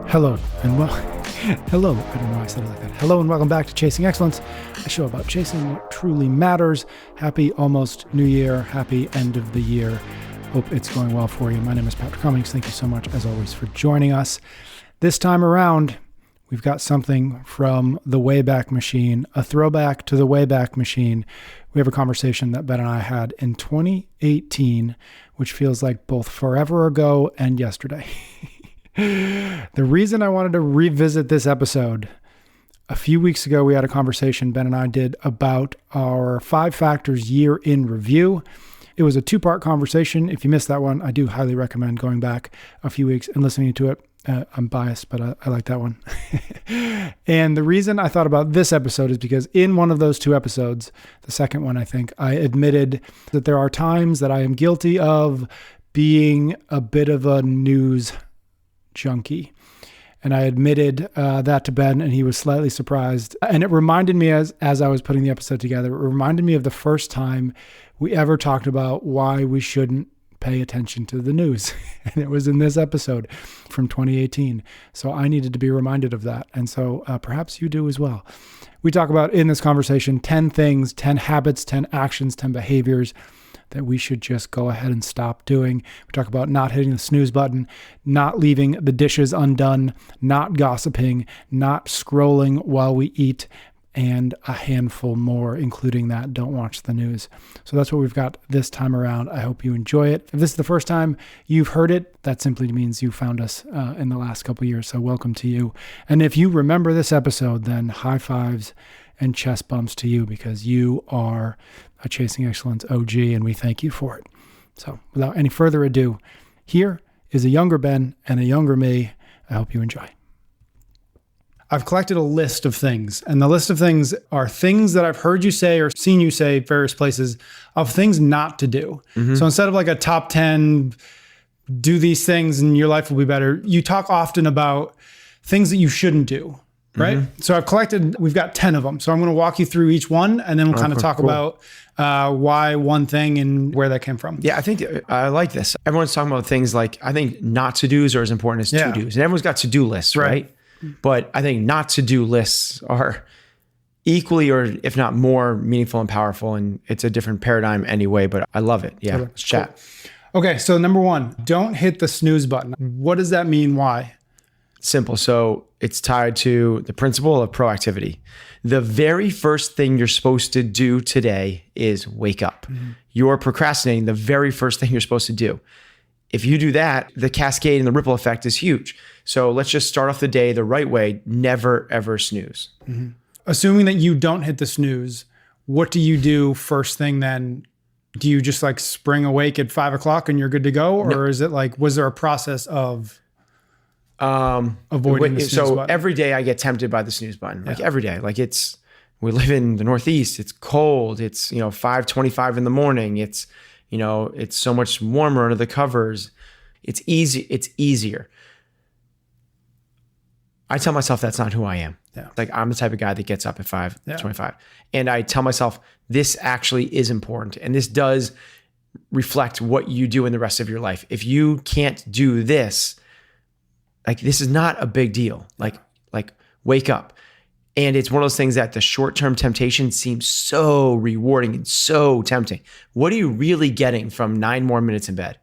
Hello and hello. I don't know why I said it like that. Hello and welcome back to Chasing Excellence, a show about chasing what truly matters. Happy almost New Year. Happy end of the year. Hope it's going well for you. My name is Patrick Cummings. Thank you so much, as always, for joining us. This time around, we've got something from the Wayback Machine, a throwback to the Wayback Machine. We have a conversation that Ben and I had in 2018, which feels like both forever ago and yesterday. The reason I wanted to revisit this episode, a few weeks ago, we had a conversation Ben and I did about our 5 Factors year in review. It was a 2-part conversation. If you missed that one, I do highly recommend going back a few weeks and listening to it. I'm biased, but I like that one. And the reason I thought about this episode is because in one of those 2 episodes, the second one, I think, I admitted that there are times that I am guilty of being a bit of a news junkie. And I admitted that to Ben, and he was slightly surprised. And it reminded me, as I was putting the episode together, it reminded me of the first time we ever talked about why we shouldn't pay attention to the news. And it was in this episode from 2018. So I needed to be reminded of that. And so perhaps you do as well. We talk about in this conversation 10 things, 10 habits, 10 actions, 10 behaviors that we should just go ahead and stop doing. We talk about not hitting the snooze button, not leaving the dishes undone, not gossiping, not scrolling while we eat, and a handful more, including that don't watch the news. So that's what we've got this time around. I hope you enjoy it. If this is the first time you've heard it, that simply means you found us in the last couple of years. So welcome to you. And if you remember this episode, then high fives and chest bumps to you, because you are a Chasing Excellence OG, and we thank you for it. So without any further ado, here is a younger Ben and a younger me. I hope you enjoy. I've collected a list of things, and the list of things are things that I've heard you say or seen you say various places of things not to do. Mm-hmm. So instead of like a top 10, do these things and your life will be better, you talk often about things that you shouldn't do. Right? Mm-hmm. So we've got 10 of them. So I'm going to walk you through each one, and then we'll kind of talk about why one thing and where that came from. Yeah, I think I like this. Everyone's talking about things like, I think not to-dos are as important as to-dos. And everyone's got to-do lists, right? But I think not to-do lists are equally, or if not more, meaningful and powerful. And it's a different paradigm anyway, but I love it. Yeah, let's chat. Cool. Okay, so number 1, don't hit the snooze button. What does that mean? Why? Simple. So it's tied to the principle of proactivity. The very first thing you're supposed to do today is wake up. Mm-hmm. You're procrastinating the very first thing you're supposed to do. If you do that, the cascade and the ripple effect is huge. So let's just start off the day the right way. Never, ever snooze. Mm-hmm. Assuming that you don't hit the snooze, what do you do first thing then? Do you just like spring awake at 5 o'clock and you're good to go? Or is it like, was there a process of avoiding the snooze button? Every day I get tempted by the snooze button. Like every day. Like we live in the Northeast. It's cold. It's 5:25 in the morning. It's so much warmer under the covers. It's easy. It's easier. I tell myself that's not who I am. Yeah. Like I'm the type of guy that gets up at 5:25, and I tell myself this actually is important, and this does reflect what you do in the rest of your life. If you can't do this, like this is not a big deal. Like wake up. And it's one of those things that the short-term temptation seems so rewarding and so tempting. What are you really getting from 9 more minutes in bed?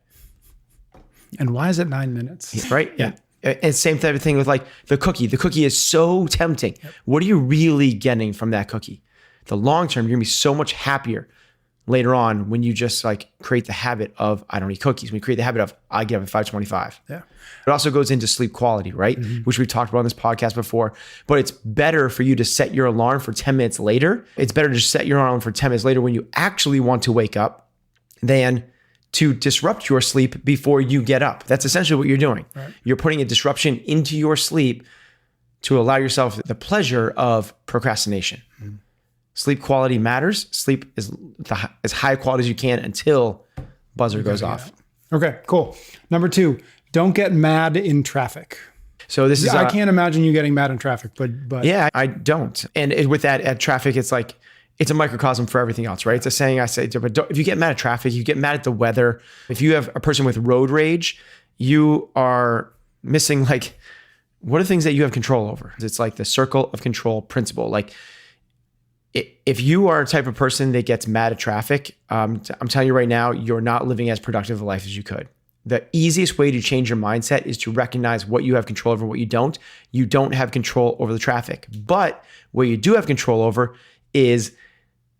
And why is it 9 minutes? Right? Yeah. And same type of thing with like the cookie. The cookie is so tempting. Yep. What are you really getting from that cookie? The long term, you're gonna be so much happier later on when you just like create the habit of, I don't eat cookies. When you create the habit of, I get up at 5:25. Yeah. It also goes into sleep quality, right? Mm-hmm. Which we've talked about on this podcast before, but it's better for you to set your alarm for 10 minutes later. It's better to set your alarm for 10 minutes later when you actually want to wake up than to disrupt your sleep before you get up. That's essentially what you're doing. Right. You're putting a disruption into your sleep to allow yourself the pleasure of procrastination. Mm-hmm. Sleep quality matters. Sleep is as high quality as you can until buzzer goes off. Okay, cool. Number 2, don't get mad in traffic. So this is, I can't imagine you getting mad in traffic, but yeah, I don't. And with that at traffic, it's like, it's a microcosm for everything else, right? It's a saying I say, but if you get mad at traffic, you get mad at the weather. If you have a person with road rage, you are missing like what are things that you have control over? It's like the circle of control principle. Like if you are a type of person that gets mad at traffic, I'm telling you right now, you're not living as productive a life as you could. The easiest way to change your mindset is to recognize what you have control over, what you don't. You don't have control over the traffic. But what you do have control over is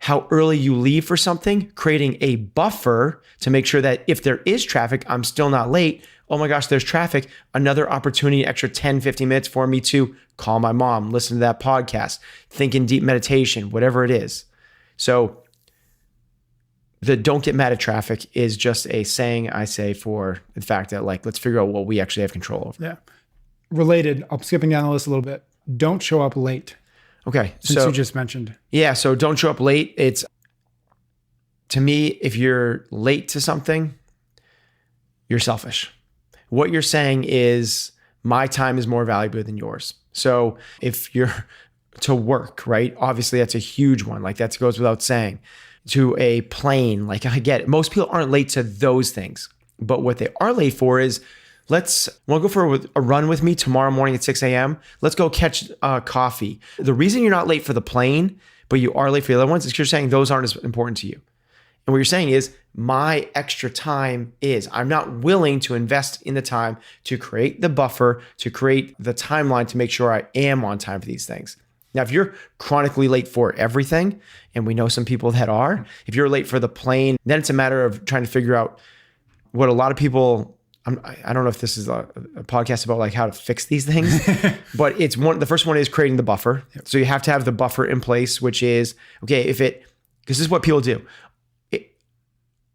how early you leave for something, creating a buffer to make sure that if there is traffic, I'm still not late. Oh my gosh, there's traffic. Another opportunity, extra 10, 15 minutes for me to call my mom, listen to that podcast, think in deep meditation, whatever it is. So the don't get mad at traffic is just a saying I say for the fact that like, let's figure out what we actually have control over. Yeah. Related, I'm skipping down the list a little bit. Don't show up late. Okay. Since you just mentioned. Yeah. So don't show up late. It's, to me, if you're late to something, you're selfish. What you're saying is my time is more valuable than yours. So if you're to work, right? Obviously that's a huge one. Like that goes without saying. To a plane, like I get it. Most people aren't late to those things, but what they are late for is want to go for a run with me tomorrow morning at 6 a.m. Let's go catch coffee. The reason you're not late for the plane, but you are late for the other ones is because you're saying those aren't as important to you. And what you're saying is my extra time is, I'm not willing to invest in the time to create the buffer, to create the timeline to make sure I am on time for these things. Now, if you're chronically late for everything, and we know some people that are, if you're late for the plane, then it's a matter of trying to figure out what a lot of people, I don't know if this is a podcast about like how to fix these things, but the first one is creating the buffer. Yep. So you have to have the buffer in place, which is, okay, because this is what people do.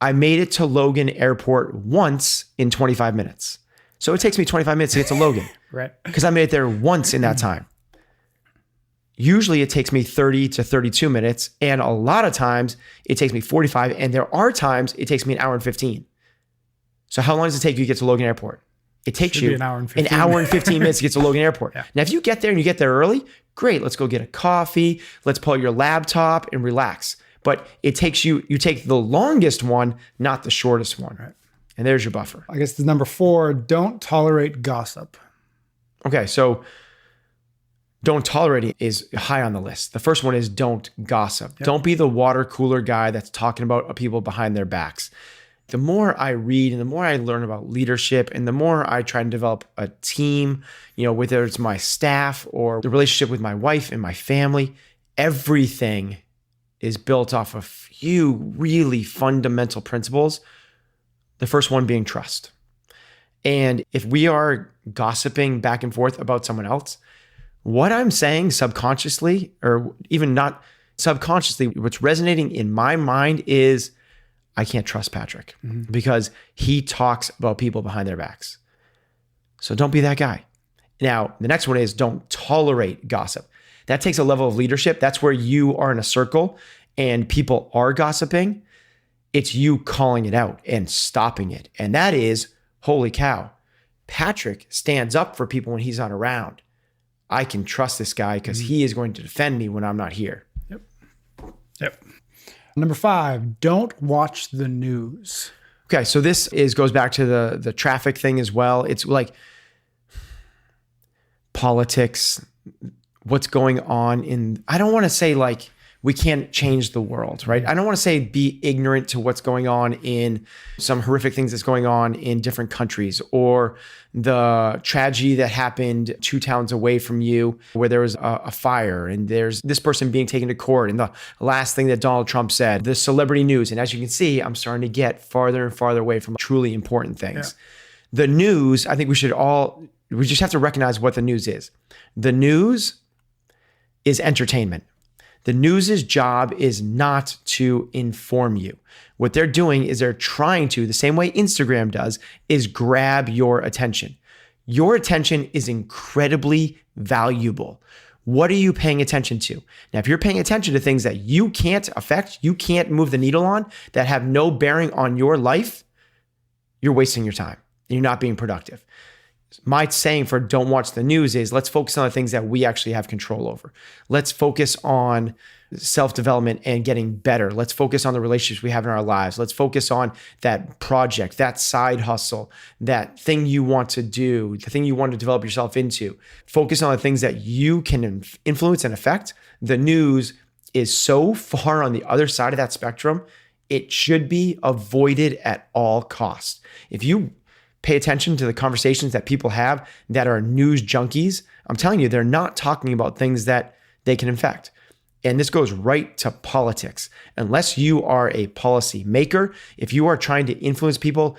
I made it to Logan Airport once in 25 minutes. So it takes me 25 minutes to get to Logan. Right. Because I made it there once in that time. Usually it takes me 30 to 32 minutes. And a lot of times it takes me 45. And there are times it takes me an hour and 15. So how long does it take you to get to Logan Airport? It takes you an hour and 15. Minutes to get to Logan Airport. Yeah. Now, if you get there and you get there early, great. Let's go get a coffee. Let's pull out your laptop and relax. But it takes you take the longest one, not the shortest one. Right. And there's your buffer. I guess the number 4, don't tolerate gossip. Okay, so don't tolerate it is high on the list. The first one is don't gossip. Yep. Don't be the water cooler guy that's talking about people behind their backs. The more I read and the more I learn about leadership and the more I try and develop a team, whether it's my staff or the relationship with my wife and my family, everything is built off a few really fundamental principles. The first one being trust. And if we are gossiping back and forth about someone else, what I'm saying subconsciously, or even not subconsciously, what's resonating in my mind is I can't trust Patrick because he talks about people behind their backs. So don't be that guy. Now, the next one is don't tolerate gossip. That takes a level of leadership. That's where you are in a circle and people are gossiping. It's you calling it out and stopping it. And that is, holy cow, Patrick stands up for people when he's not around. I can trust this guy because he is going to defend me when I'm not here. Yep. Number 5, don't watch the news. Okay, so this goes back to the traffic thing as well. It's like politics, what's going on I don't want to say like we can't change the world, right? I don't want to say be ignorant to what's going on in some horrific things that's going on in different countries or the tragedy that happened 2 towns away from you where there was a fire and there's this person being taken to court and the last thing that Donald Trump said, the celebrity news. And as you can see, I'm starting to get farther and farther away from truly important things. Yeah. The news, I think we just have to recognize what the news is. The news is entertainment. The news's job is not to inform you. What they're doing is they're trying to, the same way Instagram does, is grab your attention. Your attention is incredibly valuable. What are you paying attention to? Now, if you're paying attention to things that you can't affect, you can't move the needle on, that have no bearing on your life, you're wasting your time. You're not being productive. my saying for don't watch the news is let's focus on the things that we actually have control over. Let's focus on self-development and getting better. Let's focus on the relationships we have in our lives. Let's focus on that project, that side hustle, that thing you want to do, the thing you want to develop yourself into. Focus on the things that you can influence and affect. The news is so far on the other side of that spectrum, it should be avoided at all costs. If you pay attention to the conversations that people have that are news junkies, I'm telling you, they're not talking about things that they can affect. And this goes right to politics. Unless you are a policy maker, if you are trying to influence people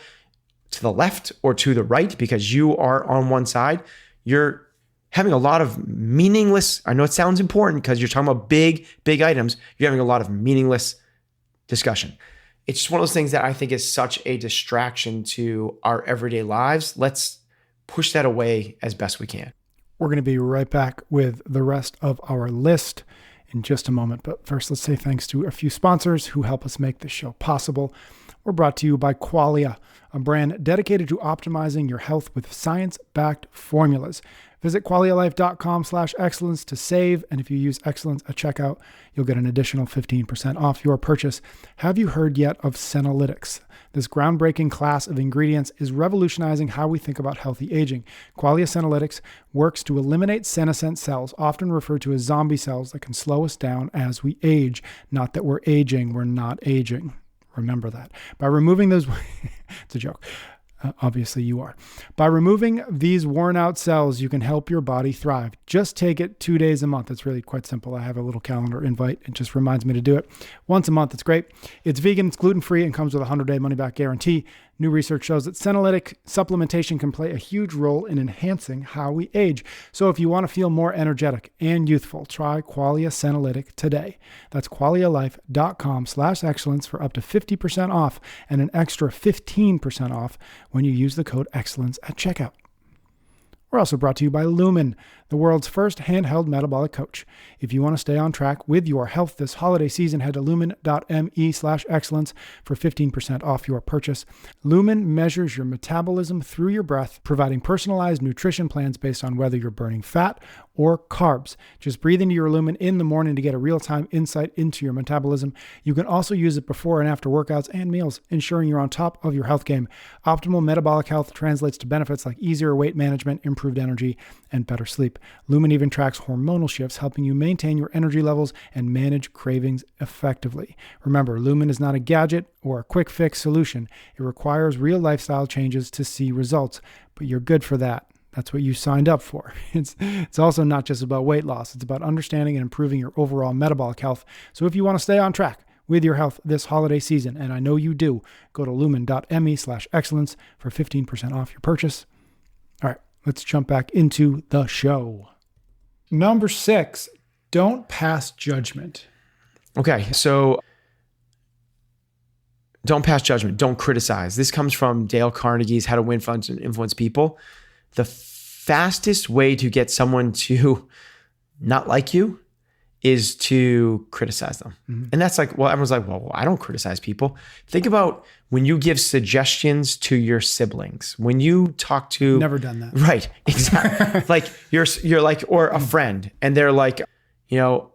to the left or to the right because you are on one side, you're having a lot of meaningless, I know it sounds important because you're talking about big items, you're having a lot of meaningless discussion. It's just one of those things that I think is such a distraction to our everyday lives. Let's push that away as best we can. We're going to be right back with the rest of our list in just a moment. But first, let's say thanks to a few sponsors who help us make this show possible. We're brought to you by Qualia, a brand dedicated to optimizing your health with science-backed formulas. Visit qualialife.com/excellence to save. And if you use excellence at checkout, you'll get an additional 15% off your purchase. Have you heard yet of senolytics? This groundbreaking class of ingredients is revolutionizing how we think about healthy aging. Qualia Senolytics works to eliminate senescent cells, often referred to as zombie cells that can slow us down as we age. Not that we're aging, we're not aging. Remember that. By removing those, it's a joke. Obviously you are. By removing these worn out cells, you can help your body thrive. Just take it 2 days a month. It's really quite simple. I have a little calendar invite. It just reminds me to do it once a month. It's great. It's vegan, it's gluten-free, and comes with a 100-day money-back guarantee. New research shows that senolytic supplementation can play a huge role in enhancing how we age. So if you want to feel more energetic and youthful, try Qualia Senolytic today. That's qualialife.com/excellence for up to 50% off and an extra 15% off when you use the code excellence at checkout. We're also brought to you by Lumen, the world's first handheld metabolic coach. If you want to stay on track with your health this holiday season, head to lumen.me/excellence for 15% off your purchase. Lumen measures your metabolism through your breath, providing personalized nutrition plans based on whether you're burning fat or carbs. Just breathe into your Lumen in the morning to get a real-time insight into your metabolism. You can also use it before and after workouts and meals, ensuring you're on top of your health game. Optimal metabolic health translates to benefits like easier weight management, improved energy, and better sleep. Lumen even tracks hormonal shifts, helping you maintain your energy levels and manage cravings effectively. Remember, Lumen is not a gadget or a quick fix solution. It requires real lifestyle changes to see results, but you're good for that. That's what you signed up for. It's also not just about weight loss. It's about understanding and improving your overall metabolic health. So if you want to stay on track with your health this holiday season, and I know you do, go to lumen.me/excellence for 15% off your purchase. All right, let's jump back into the show. Number 6, don't pass judgment. Okay, so don't pass judgment. Don't criticize. This comes from Dale Carnegie's How to Win Friends and Influence People. The fastest way to get someone to not like you is to criticize them. Mm-hmm. And that's like, well, everyone's like, well, I don't criticize people. Think about when you give suggestions to your siblings, when you talk to... Never done that. Right, exactly. Like you're like, or a friend, and they're like, you know,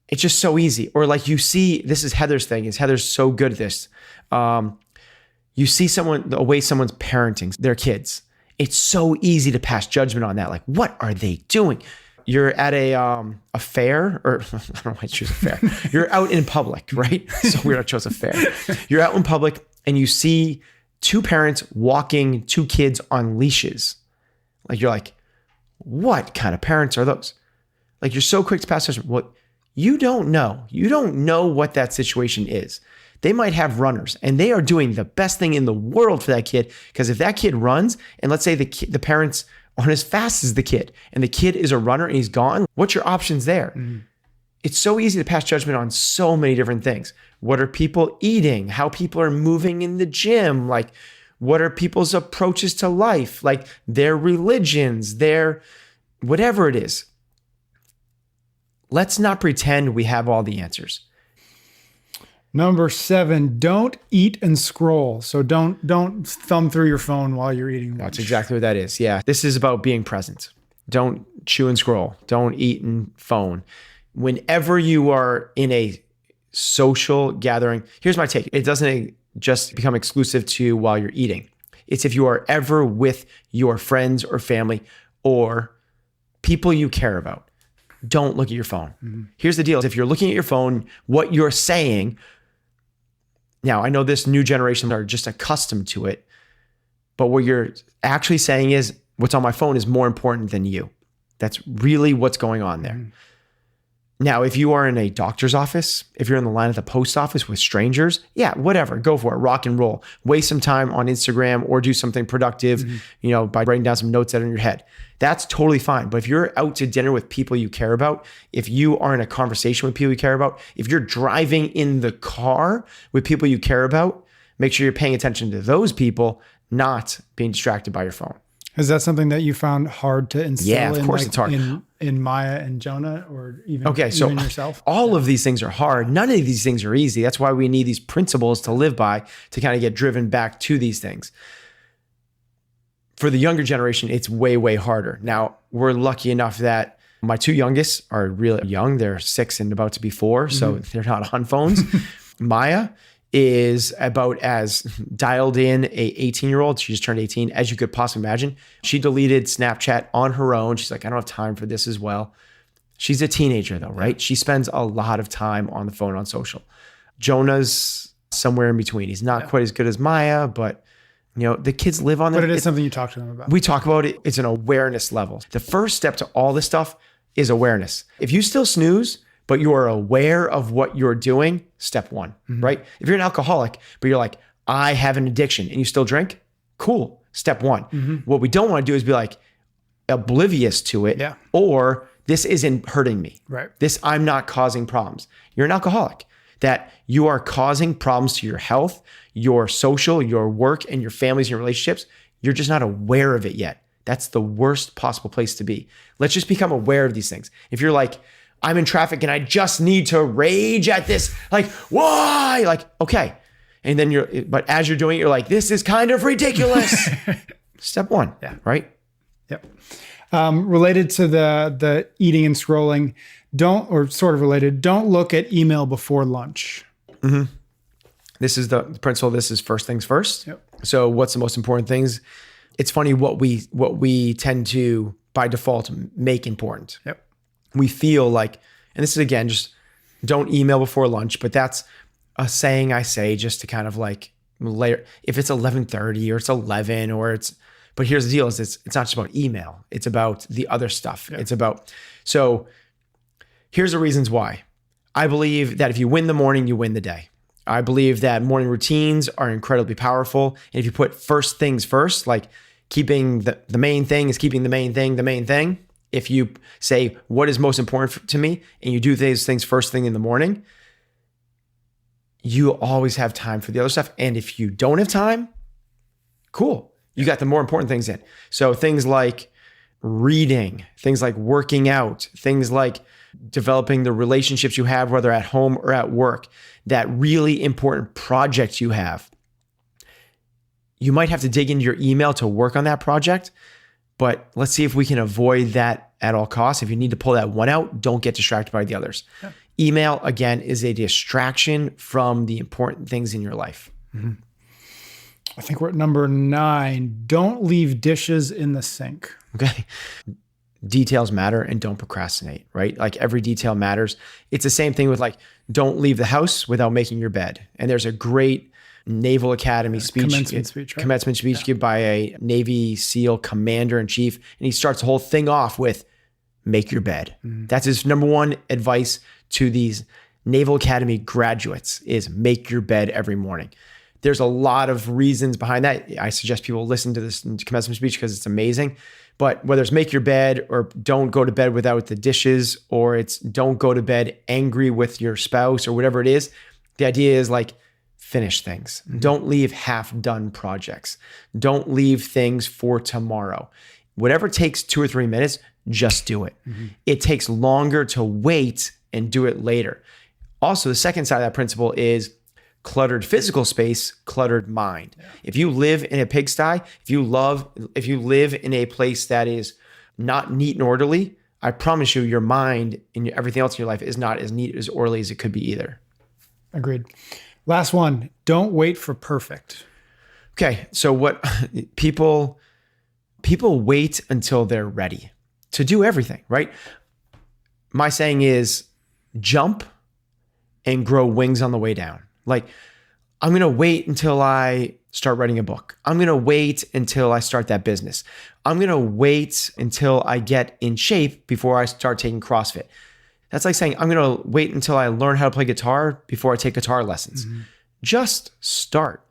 it's just so easy. Or like you see, this is Heather's thing, is Heather's so good at this. You see the way someone's parenting their kids. It's so easy to pass judgment on that. Like, what are they doing? You're at a fair, or I don't know why I choose a fair. You're out in public, right? So weird I chose a fair. You're out in public and you see two parents walking two kids on leashes. Like, you're like, what kind of parents are those? Like, you're so quick to pass judgment. Well, you don't know. You don't know what that situation is. They might have runners and they are doing the best thing in the world for that kid. Because if that kid runs, and let's say the parents aren't as fast as the kid, and the kid is a runner and he's gone, what's your options there? Mm-hmm. It's so easy to pass judgment on so many different things. What are people eating? How people are moving in the gym? Like, what are people's approaches to life? Like their religions, their whatever it is. Let's not pretend we have all the answers. Number 7, don't eat and scroll. So don't thumb through your phone while you're eating lunch. That's exactly what that is. Yeah. This is about being present. Don't chew and scroll. Don't eat and phone. Whenever you are in a social gathering, here's my take. It doesn't just become exclusive to while you're eating. It's if you are ever with your friends or family or people you care about. Don't look at your phone. Mm-hmm. Here's the deal. If you're looking at your phone, what you're saying, now I know this new generation are just accustomed to it, but what you're actually saying is what's on my phone is more important than you. That's really what's going on there. Mm-hmm. Now, if you are in a doctor's office, if you're in the line at the post office with strangers, yeah, whatever, go for it, rock and roll. Waste some time on Instagram or do something productive, by writing down some notes that are in your head. That's totally fine. But if you're out to dinner with people you care about, if you are in a conversation with people you care about, if you're driving in the car with people you care about, make sure you're paying attention to those people, not being distracted by your phone. Is that something that you found hard to instill? Yeah, of course it's hard. In Maya and Jonah, or even yourself? All of these things are hard. None of these things are easy. That's why we need these principles to live by to kind of get driven back to these things. For the younger generation, it's way, way harder. Now, we're lucky enough that my 2 youngest are really young. They're 6 and about to be 4, so they're not on phones. Maya is about as dialed in a 18-year-old, she just turned 18, as you could possibly imagine. She deleted Snapchat on her own. She's like, I don't have time for this as well. She's a teenager though, right? She spends a lot of time on the phone, on social. Jonah's somewhere in between. He's not quite as good as Maya, but the kids live on it. But it is something you talk to them about. We talk about it. It's an awareness level. The first step to all this stuff is awareness. If you still snooze, but you are aware of what you're doing, step 1, right? If you're an alcoholic, but you're like, I have an addiction and you still drink, cool, step 1. What we don't want to do is be like oblivious to it, or this isn't hurting me. Right. I'm not causing problems. You're an alcoholic, that you are causing problems to your health, your social, your work, and your families and your relationships. You're just not aware of it yet. That's the worst possible place to be. Let's just become aware of these things. If you're like, I'm in traffic and I just need to rage at this. Like, why? Like, okay. And then but as you're doing it, you're like, this is kind of ridiculous. Step 1, right? Yep. Related to the eating and scrolling, don't look at email before lunch. This is the principle. This is first things first. Yep. So what's the most important things? It's funny what we tend to, by default, make important. Yep. We feel like, and this is again, just don't email before lunch, but that's a saying I say just to kind of like later, if it's 11:30 or it's 11 or but here's the deal is it's not just about email. It's about the other stuff. Yeah. So here's the reasons why. I believe that if you win the morning, you win the day. I believe that morning routines are incredibly powerful. And if you put first things first, like keeping the main thing is keeping the main thing. If you say, what is most important to me, and you do these things first thing in the morning, you always have time for the other stuff. And if you don't have time, cool. You got the more important things in. So things like reading, things like working out, things like developing the relationships you have, whether at home or at work, that really important project you have. You might have to dig into your email to work on that project, but let's see if we can avoid that at all costs. If you need to pull that one out, don't get distracted by the others. Yeah. Email, again, is a distraction from the important things in your life. I think we're at number 9. Don't leave dishes in the sink. Okay. Details matter, and don't procrastinate, right? Like every detail matters. It's the same thing with like, don't leave the house without making your bed. And there's a great Naval Academy commencement speech given by a Navy SEAL commander in chief. And he starts the whole thing off with make your bed. That's his number 1 advice to these Naval Academy graduates is make your bed every morning. There's a lot of reasons behind that. I suggest people listen to this commencement speech because it's amazing. But whether it's make your bed or don't go to bed without the dishes, or it's don't go to bed angry with your spouse or whatever it is, the idea is like, finish things. Don't leave half-done projects. Don't leave things for tomorrow. Whatever takes 2 or 3 minutes, just do it. It takes longer to wait and do it later. Also, the second side of that principle is cluttered physical space, cluttered mind. Yeah. If you live in a pigsty, if you live in a place that is not neat and orderly, I promise you, your mind and everything else in your life is not as neat, as orderly as it could be either. Agreed. Last one. Don't wait for perfect. Okay. So what people wait until they're ready to do everything, right? My saying is jump and grow wings on the way down. Like, I'm going to wait until I start writing a book. I'm going to wait until I start that business. I'm going to wait until I get in shape before I start taking CrossFit. That's like saying, I'm going to wait until I learn how to play guitar before I take guitar lessons. Mm-hmm. Just start.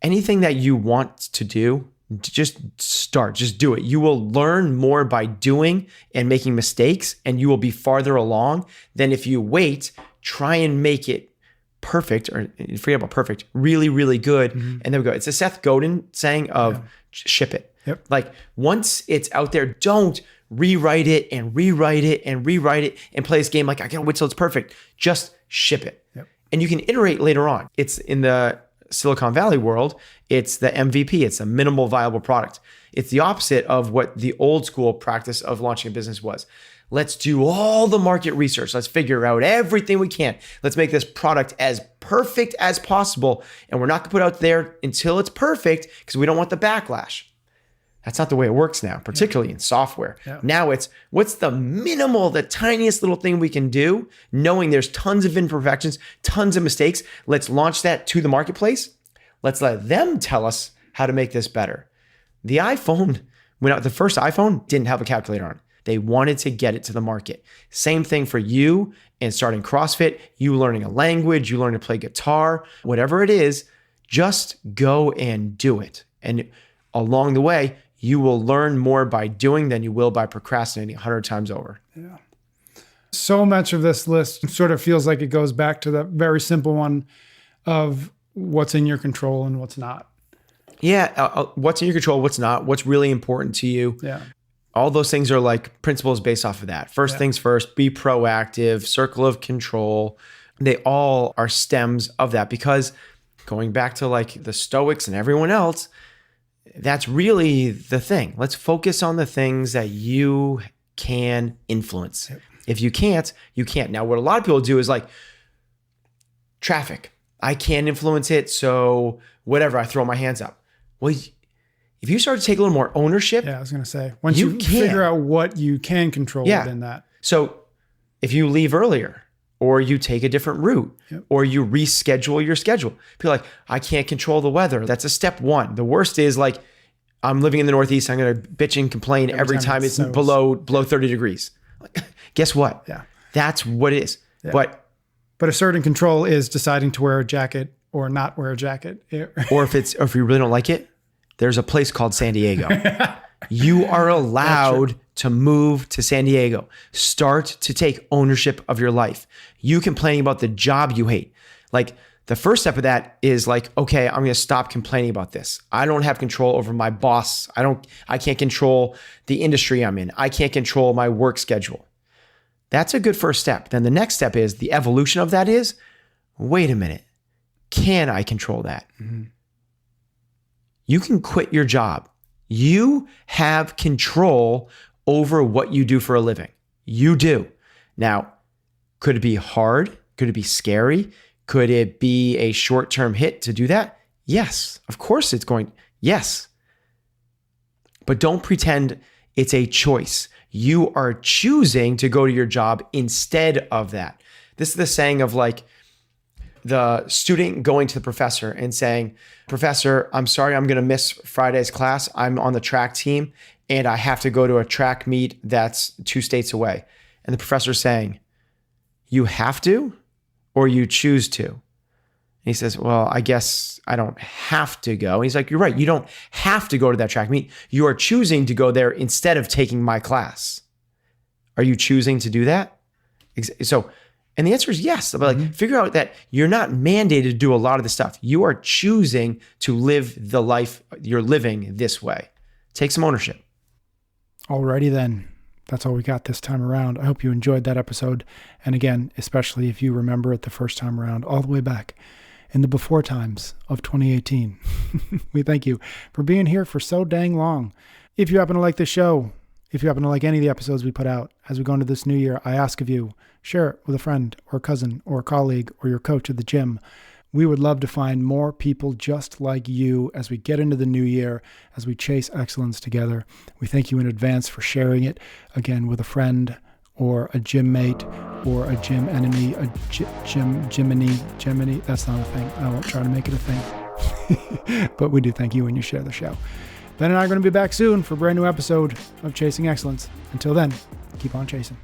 Anything that you want to do, just start, just do it. You will learn more by doing and making mistakes, and you will be farther along than if you wait, try and make it perfect, or forget about perfect, really, really good. Mm-hmm. And there we go. It's a Seth Godin saying of ship it. Yep. Like once it's out there, don't rewrite it and rewrite it and rewrite it and play this game like I can't wait till it's perfect. Just ship it. Yep. And you can iterate later on. It's in the Silicon Valley world, it's the MVP. It's a minimal viable product. It's the opposite of what the old school practice of launching a business was. Let's do all the market research. Let's figure out everything we can. Let's make this product as perfect as possible. And we're not going to put it out there until it's perfect because we don't want the backlash. That's not the way it works now, particularly in software. Yeah. Now it's what's the minimal, the tiniest little thing we can do, knowing there's tons of imperfections, tons of mistakes. Let's launch that to the marketplace. Let's let them tell us how to make this better. The iPhone, the first iPhone didn't have a calculator on it. They wanted to get it to the market. Same thing for you and starting CrossFit, you learning a language, you learning to play guitar, whatever it is, just go and do it. And along the way, you will learn more by doing than you will by procrastinating 100 times over. Yeah. So much of this list sort of feels like it goes back to the very simple one of what's in your control and what's not. Yeah. What's in your control, what's not, what's really important to you. Yeah. All those things are like principles based off of that. First things first, be proactive, circle of control. They all are stems of that because going back to like the Stoics and everyone else, that's really the thing. Let's focus on the things that you can influence. Yep. If you can't, you can't. Now, what a lot of people do is like traffic. I can't influence it, so whatever, I throw my hands up. Well, if you start to take a little more ownership. Yeah, I was going to say, once you figure out what you can control within that. So if you leave earlier, or you take a different route, or you reschedule your schedule. People are like, I can't control the weather. That's a step one. The worst is like, I'm living in the Northeast. I'm going to bitch and complain every time it's below 30 degrees. Guess what? Yeah, that's what it is. Yeah. But asserting control is deciding to wear a jacket or not wear a jacket. Or if you really don't like it, there's a place called San Diego. You are allowed to move to San Diego. Start to take ownership of your life. You complaining about the job you hate. Like the first step of that is like, okay, I'm going to stop complaining about this. I don't have control over my boss. I can't control the industry I'm in. I can't control my work schedule. That's a good first step. Then the next step is the evolution of that is, wait a minute. Can I control that? Mm-hmm. You can quit your job. You have control over what you do for a living. You do. Now, could it be hard? Could it be scary? Could it be a short-term hit to do that? Yes, of course it's going. Yes. But don't pretend it's a choice. You are choosing to go to your job instead of that. This is the saying of like, the student going to the professor and saying, Professor, I'm sorry, I'm going to miss Friday's class. I'm on the track team and I have to go to a track meet that's 2 states away. And the professor's saying, you have to or you choose to? And he says, well, I guess I don't have to go. And he's like, you're right. You don't have to go to that track meet. You are choosing to go there instead of taking my class. Are you choosing to do that? And the answer is yes. But like, figure out that you're not mandated to do a lot of the stuff. You are choosing to live the life you're living this way. Take some ownership. Alrighty then. That's all we got this time around. I hope you enjoyed that episode. And again, especially if you remember it the first time around, all the way back. in the before times of 2018. We thank you for being here for so dang long. If you happen to like this show, if you happen to like any of the episodes we put out as we go into this new year, I ask of you, share it with a friend or a cousin or a colleague or your coach at the gym. We would love to find more people just like you as we get into the new year, as we chase excellence together. We thank you in advance for sharing it, again, with a friend or a gym mate or a gym enemy, a Gemini. That's not a thing. I won't try to make it a thing. But we do thank you when you share the show. Ben and I are going to be back soon for a brand new episode of Chasing Excellence. Until then, keep on chasing.